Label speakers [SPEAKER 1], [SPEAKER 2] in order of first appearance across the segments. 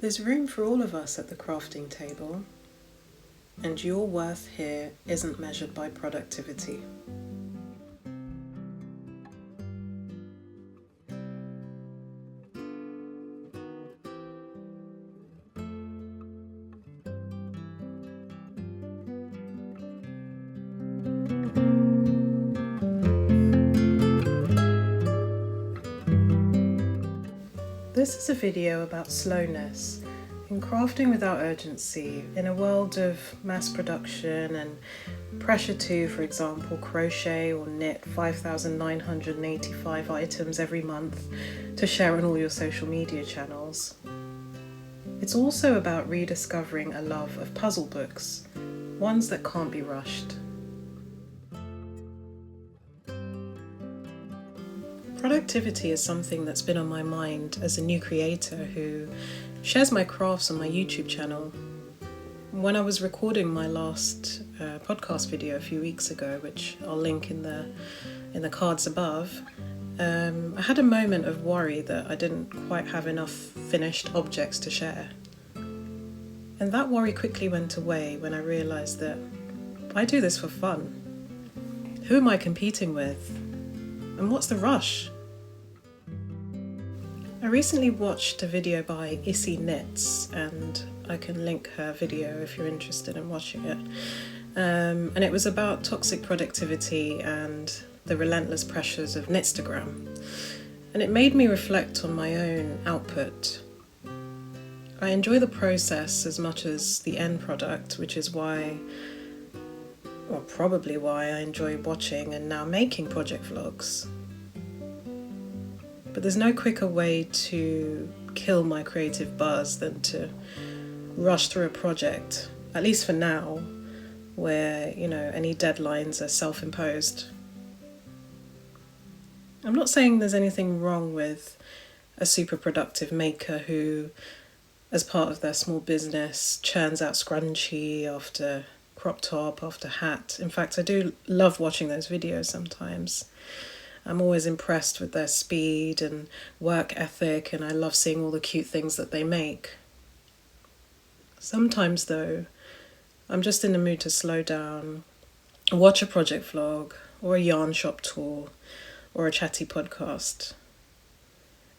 [SPEAKER 1] There's room for all of us at the crafting table, and your worth here isn't measured by productivity. This is a video about slowness in crafting without urgency in a world of mass production and pressure to, for example, crochet or knit 5,985 items every month to share on all your social media channels. It's also about rediscovering a love of puzzle books, ones that can't be rushed. Productivity is something that's been on my mind as a new creator who shares my crafts on my YouTube channel. When I was recording my last podcast video a few weeks ago, which I'll link in the cards above, I had a moment of worry that I didn't quite have enough finished objects to share. And that worry quickly went away when I realised that I do this for fun. Who am I competing with? And what's the rush? I recently watched a video by Issy Knits, and I can link her video if you're interested in watching it. And it was about toxic productivity and the relentless pressures of Knitstagram. And it made me reflect on my own output. I enjoy the process as much as the end product, which is why, or probably why, I enjoy watching and now making project vlogs. But there's no quicker way to kill my creative buzz than to rush through a project, at least for now, where, any deadlines are self-imposed. I'm not saying there's anything wrong with a super productive maker who, as part of their small business, churns out scrunchie after crop top after hat. In fact, I do love watching those videos sometimes. I'm always impressed with their speed and work ethic, and I love seeing all the cute things that they make. Sometimes, though, I'm just in the mood to slow down, watch a project vlog, or a yarn shop tour, or a chatty podcast.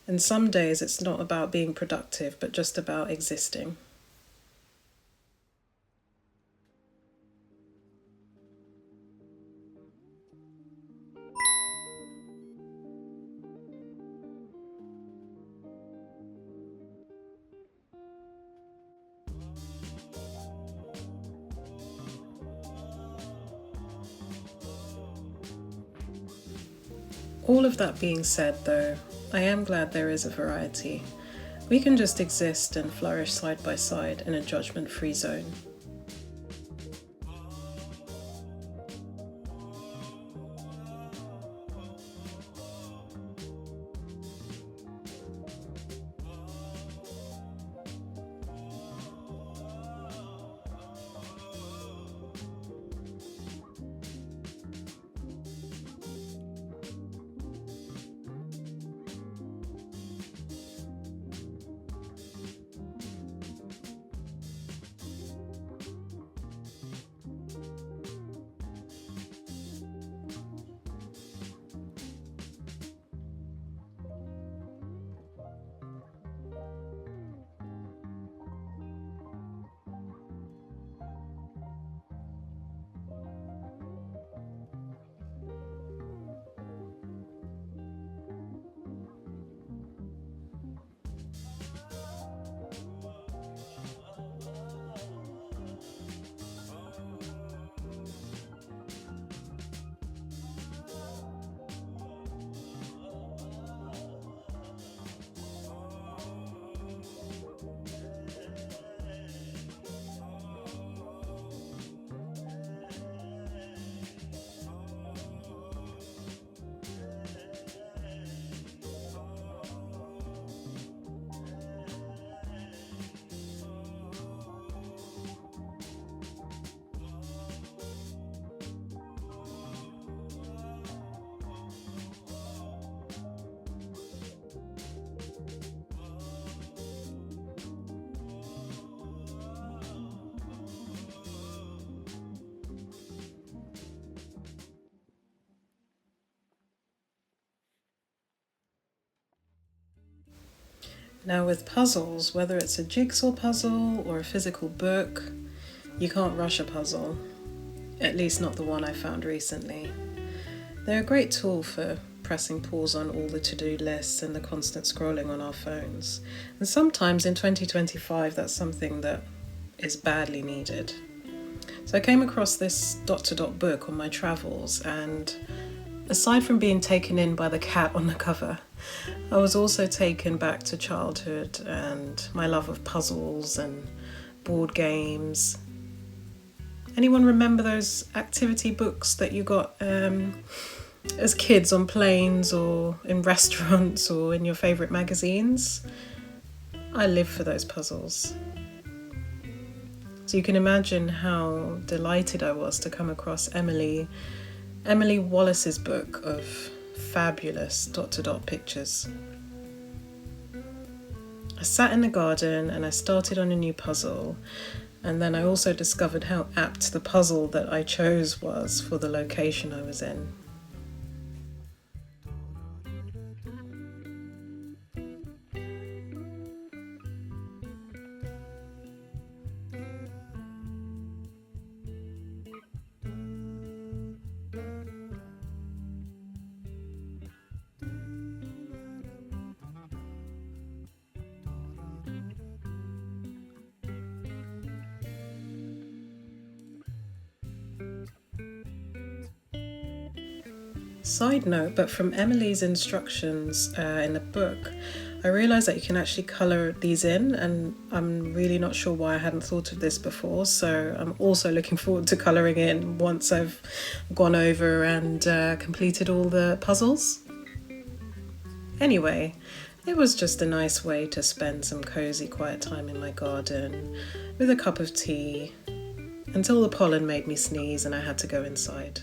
[SPEAKER 1] And some days it's not about being productive, but just about existing. All of that being said, though, I am glad there is a variety. We can just exist and flourish side by side in a judgment-free zone. Now with puzzles, whether it's a jigsaw puzzle or a physical book, you can't rush a puzzle, at least not the one I found recently. They're a great tool for pressing pause on all the to-do lists and the constant scrolling on our phones. And sometimes in 2025, that's something that is badly needed. So I came across this dot-to-dot book on my travels, and aside from being taken in by the cat on the cover, I was also taken back to childhood and my love of puzzles and board games. Anyone remember those activity books that you got as kids on planes or in restaurants or in your favourite magazines? I live for those puzzles. So you can imagine how delighted I was to come across Emily Wallis's book of fabulous dot-to-dot pictures. I sat in the garden and I started on a new puzzle, and then I also discovered how apt the puzzle that I chose was for the location I was in. Side note, but from Emily's instructions in the book, I realised that you can actually colour these in, and I'm really not sure why I hadn't thought of this before, so I'm also looking forward to colouring in once I've gone over and completed all the puzzles. Anyway, it was just a nice way to spend some cosy quiet time in my garden with a cup of tea until the pollen made me sneeze and I had to go inside.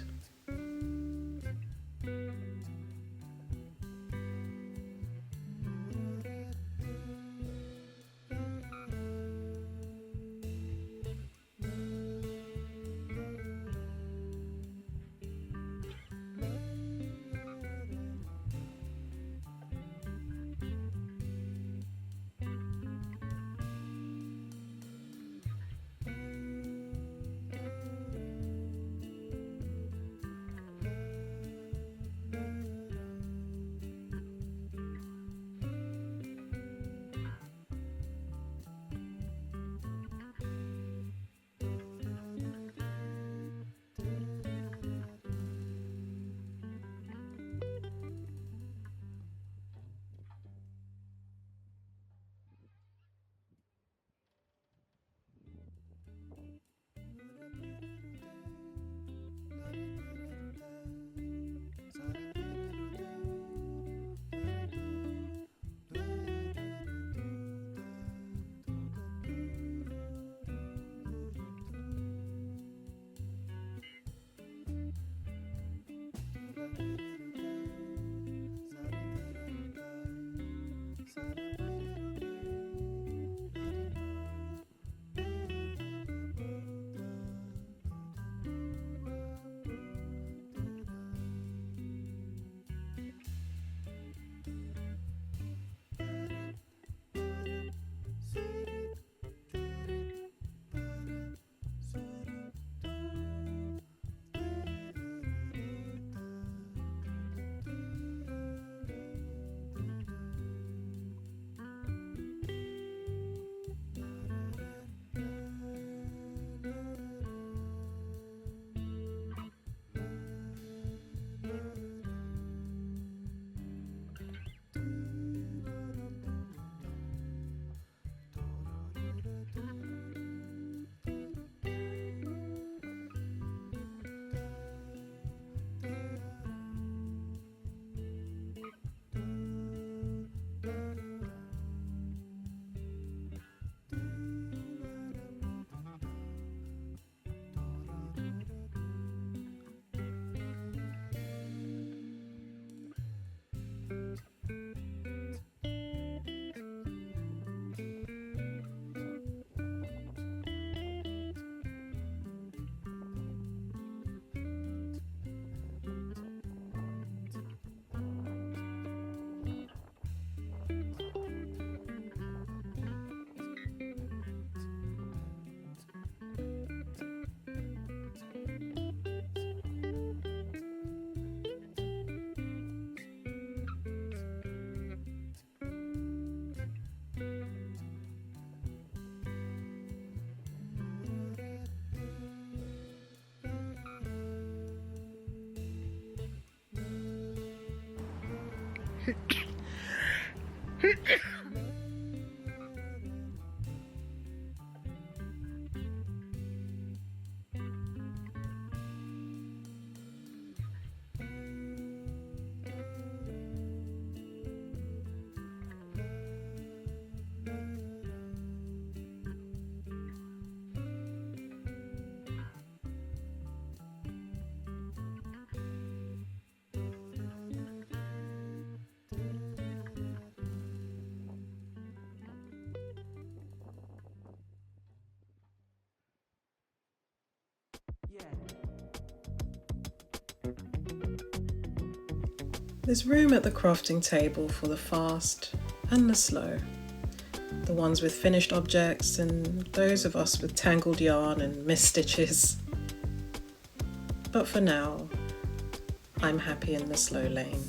[SPEAKER 1] There's room at the crafting table for the fast and the slow, the ones with finished objects and those of us with tangled yarn and missed stitches. But for now, I'm happy in the slow lane.